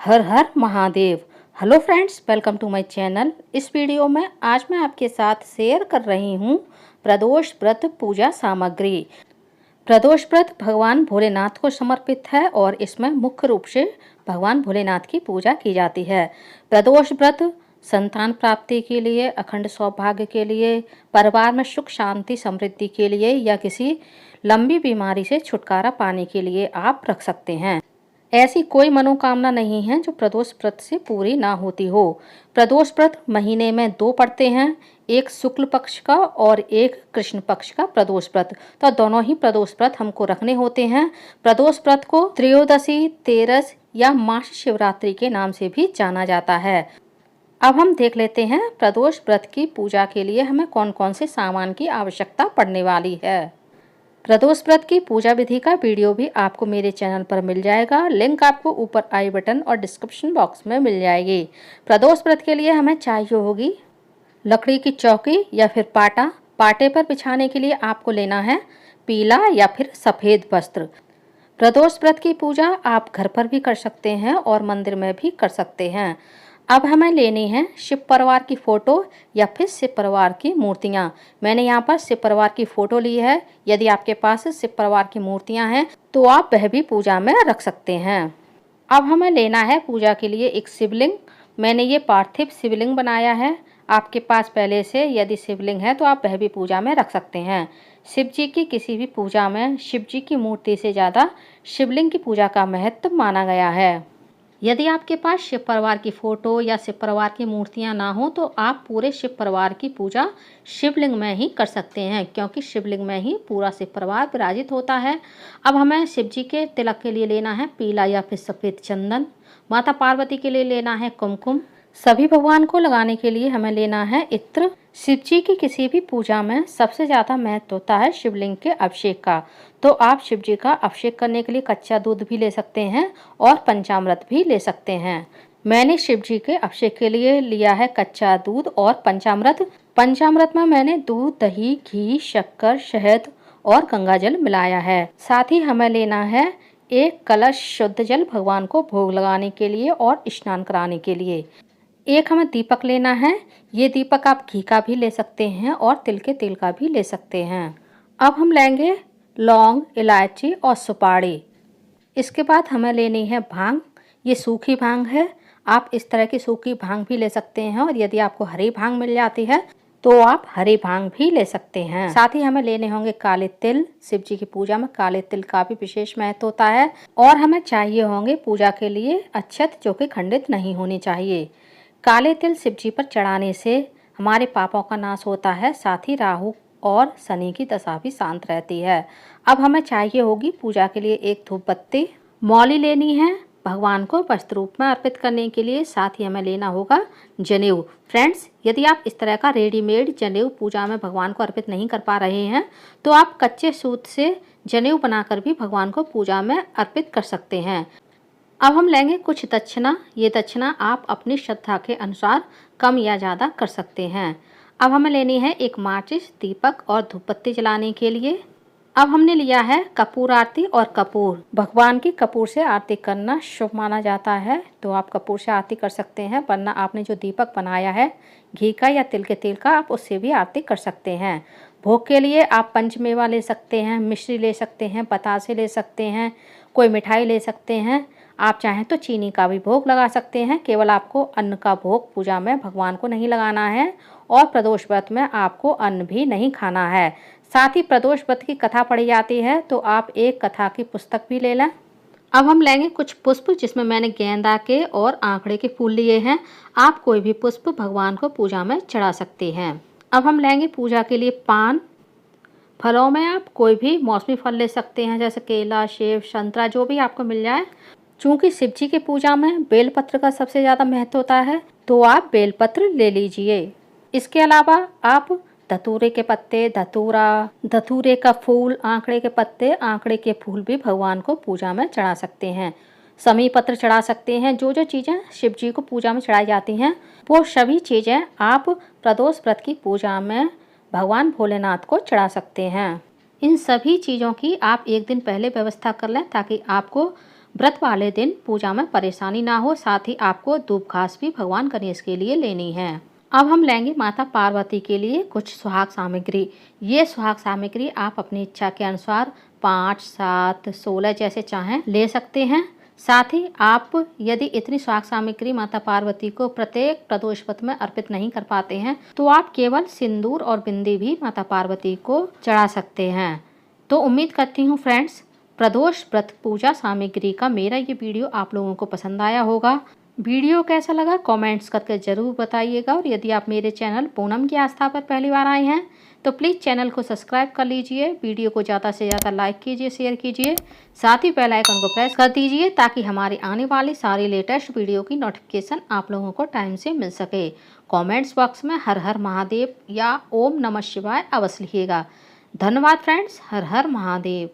Her Har Mahadev. Hello friends, welcome to my channel. इस video में आज मैं आपके साथ शेयर कर रही हूँ प्रदोष व्रत पूजा सामग्री। प्रदोष व्रत भगवान भोलेनाथ को समर्पित है और इसमें मुख्य रूप से भगवान भोलेनाथ की पूजा की जाती है। प्रदोष व्रत संतान प्राप्ति के लिए, अखंड सौभाग्य के लिए, परिवार में सुख शांति समृद्धि के लिए या किसी लंबी बीमारी से छुटकारा पाने के लिए आप रख सकते हैं। ऐसी कोई मनोकामना नहीं है जो प्रदोष व्रत से पूरी ना होती हो। प्रदोष व्रत महीने में 2 पड़ते हैं, एक शुक्ल पक्ष का और एक कृष्ण पक्ष का प्रदोष व्रत। तो दोनों ही प्रदोष व्रत हमको रखने होते हैं। प्रदोष व्रत को त्रयोदशी, तेरस या महाशिवरात्रि के नाम से भी जाना जाता है। अब हम देख लेते हैं प्रदोष व्रत की पूजा के लिए हमें कौन कौन से सामान की आवश्यकता पड़ने वाली है। प्रदोष व्रत की पूजा विधि का वीडियो भी आपको मेरे चैनल पर मिल जाएगा। लिंक आपको ऊपर आई बटन और डिस्क्रिप्शन बॉक्स में मिल जाएगी। प्रदोष व्रत के लिए हमें चाहिए होगी लकड़ी की चौकी या फिर पाटा। पाटे पर बिछाने के लिए आपको लेना है पीला या फिर सफ़ेद वस्त्र। प्रदोष व्रत की पूजा आप घर पर भी कर सकते हैं और मंदिर में भी कर सकते हैं। अब हमें लेनी है शिव परिवार की फ़ोटो या फिर शिव परिवार की मूर्तियाँ। मैंने यहाँ पर शिव परिवार की फ़ोटो ली है। यदि आपके पास शिव परिवार की मूर्तियाँ हैं तो आप वह भी पूजा में रख सकते हैं। अब हमें लेना है पूजा के लिए एक शिवलिंग। मैंने ये पार्थिव शिवलिंग बनाया है। आपके पास पहले से यदि शिवलिंग है तो आप वह भी पूजा में रख सकते हैं। शिव जी की किसी भी पूजा में शिव जी की मूर्ति से ज़्यादा शिवलिंग की पूजा का महत्व माना गया है। यदि आपके पास शिव परिवार की फ़ोटो या शिव परिवार की मूर्तियां ना हो तो आप पूरे शिव परिवार की पूजा शिवलिंग में ही कर सकते हैं, क्योंकि शिवलिंग में ही पूरा शिव परिवार विराजित होता है। अब हमें शिव जी के तिलक के लिए लेना है पीला या फिर सफ़ेद चंदन। माता पार्वती के लिए लेना है कुमकुम। सभी भगवान को लगाने के लिए हमें लेना है इत्र। शिव जी की किसी भी पूजा में सबसे ज़्यादा महत्व होता है शिवलिंग के अभिषेक का। तो आप शिव जी का अभिषेक करने के लिए कच्चा दूध भी ले सकते हैं और पंचामृत भी ले सकते हैं। मैंने शिव जी के अभिषेक के लिए लिया है कच्चा दूध और पंचामृत। पंचामृत में मैंने दूध, दही, घी, शक्कर, शहद और गंगा जल मिलाया है। साथ ही हमें लेना है एक कलश शुद्ध जल भगवान को भोग लगाने के लिए और स्नान कराने के लिए। एक हमें दीपक लेना है। ये दीपक आप घी का भी ले सकते हैं और तिल के तेल का भी ले सकते हैं। अब हम लेंगे लौंग, इलायची और सुपारी। इसके बाद हमें लेनी है भांग। ये सूखी भांग है। आप इस तरह की सूखी भांग भी ले सकते हैं और यदि आपको हरी भांग मिल जाती है तो आप हरी भांग भी ले सकते हैं। साथ ही हमें लेने होंगे काले तिल। शिव जी की पूजा में काले तिल का भी विशेष महत्व होता है। और हमें चाहिए होंगे पूजा के लिए अक्षत, जो कि खंडित नहीं होनी चाहिए। काले तिल शिव जी पर चढ़ाने से हमारे पापों का नाश होता है, साथ ही राहु और शनि की दशा भी शांत रहती है। अब हमें चाहिए होगी पूजा के लिए एक धूप बत्ती। मौली लेनी है भगवान को वस्त्र रूप में अर्पित करने के लिए। साथ ही हमें लेना होगा जनेऊ। फ्रेंड्स, यदि आप इस तरह का रेडीमेड जनेऊ पूजा में भगवान को अर्पित नहीं कर पा रहे हैं तो आप कच्चे सूत से जनेऊ बनाकर भी भगवान को पूजा में अर्पित कर सकते हैं। अब हम लेंगे कुछ दक्षिणा। ये दक्षिणा आप अपनी श्रद्धा के अनुसार कम या ज़्यादा कर सकते हैं। अब हमें लेनी है एक माचिस, दीपक और धूपबत्ती जलाने के लिए। अब हमने लिया है कपूर आरती और कपूर। भगवान की कपूर से आरती करना शुभ माना जाता है, तो आप कपूर से आरती कर सकते हैं, वरना आपने जो दीपक बनाया है घी का या तिल के तेल का, आप उससे भी आरती कर सकते हैं। भोग के लिए आप पंचमेवा ले सकते हैं, मिश्री ले सकते हैं, बतासे ले सकते हैं, कोई मिठाई ले सकते हैं। आप चाहें तो चीनी का भी भोग लगा सकते हैं। केवल आपको अन्न का भोग पूजा में भगवान को नहीं लगाना है और प्रदोष व्रत में आपको अन्न भी नहीं खाना है। साथ ही प्रदोष व्रत की कथा पढ़ी जाती है, तो आप एक कथा की पुस्तक भी ले लें। अब हम लेंगे कुछ पुष्प, जिसमें मैंने गेंदा के और आंकड़े के फूल लिए हैं। आप कोई भी पुष्प भगवान को पूजा में चढ़ा सकते हैं। अब हम लेंगे पूजा के लिए पान। फलों में आप कोई भी मौसमी फल ले सकते हैं, जैसे केला, सेब, संतरा, जो भी आपको मिल जाए। चूँकि शिव जी की पूजा में बेलपत्र का सबसे ज़्यादा महत्व होता है, तो आप बेलपत्र ले लीजिए। इसके अलावा आप धतूरे के पत्ते, धतूरे का फूल, आंकड़े के पत्ते, आंकड़े के फूल भी भगवान को पूजा में चढ़ा सकते हैं। समी पत्र चढ़ा सकते हैं। जो जो चीज़ें शिव जी को पूजा में चढ़ाई जाती हैं वो सभी चीज़ें आप प्रदोष व्रत की पूजा में भगवान भोलेनाथ को चढ़ा सकते हैं। इन सभी चीज़ों की आप एक दिन पहले व्यवस्था कर लें, ताकि आपको व्रत वाले दिन पूजा में परेशानी ना हो, साथ ही आपको दूब घास भी भगवान गणेश के लिए लेनी है। अब हम लेंगे माता पार्वती के लिए कुछ सुहाग सामग्री। ये सुहाग सामग्री आप अपनी इच्छा के अनुसार 5, 7, 16 जैसे चाहें ले सकते हैं। साथ ही आप यदि इतनी सुहाग सामग्री माता पार्वती को प्रत्येक प्रदोष व्रत में अर्पित नहीं कर पाते हैं तो आप केवल सिंदूर और बिंदी भी माता पार्वती को चढ़ा सकते हैं। तो उम्मीद करती हूँ फ्रेंड्स, प्रदोष व्रत पूजा सामग्री का मेरा ये वीडियो आप लोगों को पसंद आया होगा। वीडियो कैसा लगा कमेंट्स करके ज़रूर बताइएगा, और यदि आप मेरे चैनल पूनम की आस्था पर पहली बार आए हैं तो प्लीज़ चैनल को सब्सक्राइब कर लीजिए, वीडियो को ज़्यादा से ज़्यादा लाइक कीजिए, शेयर कीजिए, साथ ही बेल आइकन को प्रेस कर दीजिए ताकि हमारी आने वाली सारी लेटेस्ट वीडियो की नोटिफिकेशन आप लोगों को टाइम से मिल सके। कमेंट्स बॉक्स में हर हर महादेव या ओम नमः शिवाय अवश्य लिखिएगा। धन्यवाद फ्रेंड्स, हर हर महादेव।